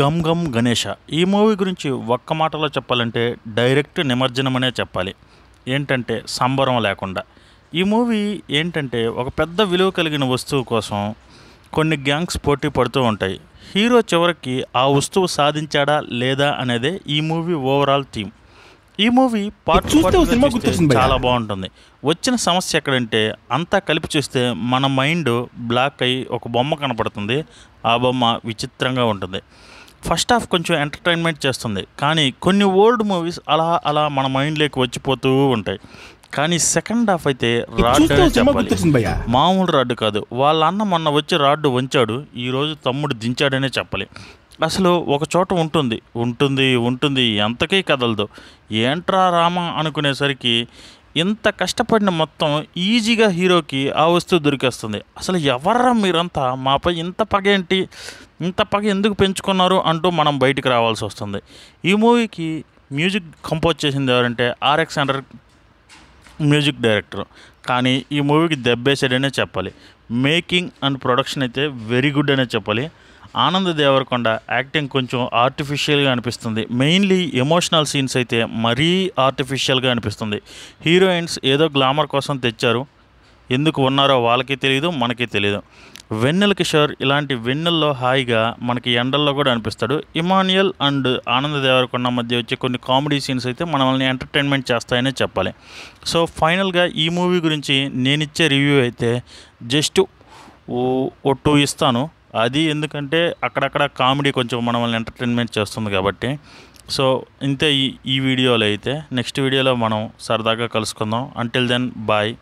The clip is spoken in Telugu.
గమ్ గమ్ గణేష ఈ మూవీ గురించి ఒక్క మాటలో చెప్పాలంటే డైరెక్ట్ నిమజ్జనమనే చెప్పాలి. ఏంటంటే సంబరం లేకుండా. ఈ మూవీ ఏంటంటే ఒక పెద్ద విలువ కలిగిన వస్తువు కోసం కొన్ని గ్యాంగ్స్ పోటీ పడుతూ ఉంటాయి. హీరో చివరికి ఆ వస్తువు సాధించాడా లేదా అనేదే ఈ మూవీ ఓవరాల్ థీమ్. ఈ మూవీ పార్ట్ చాలా బాగుంటుంది. వచ్చిన సమస్య ఎక్కడంటే అంతా కలిపి చూస్తే మన మైండ్ బ్లాక్ అయ్యి ఒక బొమ్మ కనపడుతుంది. ఆ బొమ్మ విచిత్రంగా ఉంటుంది. ఫస్ట్ హాఫ్ కొంచెం ఎంటర్టైన్మెంట్ చేస్తుంది, కానీ కొన్ని ఓల్డ్ మూవీస్ అలా అలా మన మైండ్లోకి వచ్చిపోతూ ఉంటాయి. కానీ సెకండ్ హాఫ్ అయితే రాడ్ అనే చెప్పాలి. మామూలు రాడ్డు కాదు. వాళ్ళ అన్న మొన్న వచ్చి రాడ్డు వంచాడు, ఈరోజు తమ్ముడు దించాడనే చెప్పాలి. అసలు ఒక చోట ఉంటుంది ఉంటుంది ఉంటుంది ఎంతకీ కదలదు. ఏంట్రా రామ అనుకునేసరికి ఇంత కష్టపడిన మొత్తం ఈజీగా హీరోకి ఆ వస్తువు దొరికేస్తుంది. అసలు ఎవర్రా మీరంతా, మాపై ఇంత పగ ఏంటి, ఇంత పగ ఎందుకు పెంచుకున్నారు అంటూ మనం బయటికి రావాల్సి వస్తుంది. ఈ మూవీకి మ్యూజిక్ కంపోజ్ చేసింది ఎవరంటే ఆర్ఎక్స్ అండర్ మ్యూజిక్ డైరెక్టర్. కానీ ఈ మూవీకి దెబ్బేసాడనే చెప్పాలి. మేకింగ్ అండ్ ప్రొడక్షన్ అయితే వెరీ గుడ్ అనే చెప్పాలి. ఆనంద్ దేవరకొండ యాక్టింగ్ కొంచెం ఆర్టిఫిషియల్గా అనిపిస్తుంది. మెయిన్లీ ఎమోషనల్ సీన్స్ అయితే మరీ ఆర్టిఫిషియల్గా అనిపిస్తుంది. హీరోయిన్స్ ఏదో గ్లామర్ కోసం తెచ్చారు, ఎందుకు ఉన్నారో వాళ్ళకి తెలియదు, మనకి తెలియదు. వెన్నెల కిషోర్ ఇలాంటి వెన్నెల్లో హాయిగా మనకి ఎండల్లో కూడా అనిపిస్తాడు. ఇమాన్యుయల్ అండ్ ఆనంద్ దేవరకొండ మధ్య వచ్చే కొన్ని కామెడీ సీన్స్ అయితే మనల్ని ఎంటర్టైన్మెంట్ చేస్తాయనే చెప్పాలి. సో ఫైనల్గా ఈ మూవీ గురించి నేనిచ్చే రివ్యూ అయితే జస్ట్ ఓ 2 ఇస్తాను. అది ఎందుకంటే అక్కడక్కడ కామెడీ కొంచెం మనల్ని ఎంటర్టైన్మెంట్ చేస్తుంది కాబట్టి. సో ఇంతే ఈ వీడియోలో అయితే. నెక్స్ట్ వీడియోలో మనం సరదాగా కలుసుకుందాం. Until then bye.